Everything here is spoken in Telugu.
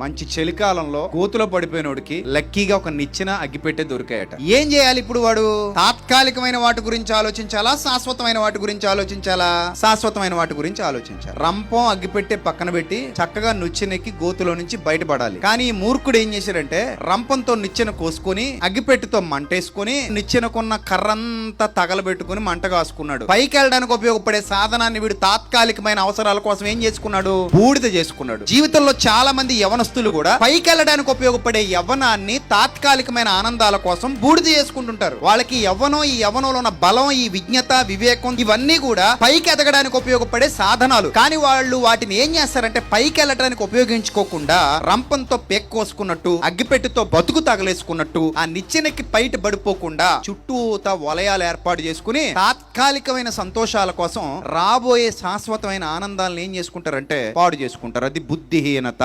మంచి చలికాలంలో గోతులో పడిపోయినోడికి లక్కీగా ఒక నిచ్చెన అగ్గిపెట్టే దొరికాయట. ఏం చేయాలి ఇప్పుడు వాడు? తాత్కాలికమైన వాటి గురించి ఆలోచించాలా, శాశ్వతమైన వాటి గురించి ఆలోచించాలా? శాశ్వతమైన వాటి గురించి ఆలోచించాలి. రంపం అగ్గిపెట్టే పక్కన పెట్టి చక్కగా నిచ్చెనెక్కి గోతులో నుంచి బయటపడాలి. కానీ ఈ మూర్ఖుడు ఏం చేశాడంటే రంపంతో నిచ్చెన కోసుకొని అగ్గిపెట్టితో మంటేసుకొని నిచ్చెనకున్న కర్రంతా తగలబెట్టుకుని మంట కాసుకున్నాడు. పైకి వెళ్ళడానికి ఉపయోగపడే సాధనాన్ని వీడు తాత్కాలికమైన అవసరాల కోసం ఏం చేసుకున్నాడు? బూడిద చేసుకున్నాడు. జీవితంలో చాలా మంది యవనస్తులు కూడా పైకి వెళ్ళడానికి ఉపయోగపడే యవ్వనాన్ని తాత్కాలికమైన ఆనందాల కోసం బూడిద చేసుకుంటుంటారు. వాళ్ళకి ఈ యవ్వనంలో ఉన్న బలం, ఈ విజ్ఞత, వివేకం ఇవన్నీ కూడా పైకి ఎదగడానికి ఉపయోగపడే సాధనాలు. కానీ వాళ్ళు వాటిని ఏం చేస్తారంటే పైకి వెళ్ళడానికి ఉపయోగించుకోకుండా రంపంతో కోసుకున్నట్టు, అగ్గిపెట్టితో బతుకు తగలేసుకున్నట్టు ఆ నిచ్చెనకి బయట పడిపోకుండా చుట్టూతా వలయాలు ఏర్పాటు చేసుకుని తాత్కాలికమైన సంతోషాల కోసం రాబోయే శాశ్వతమైన ఆనందాలను ఏం చేసుకుంటారంటే పాడు చేసుకుంటారు. అది బుద్ధిహీనత.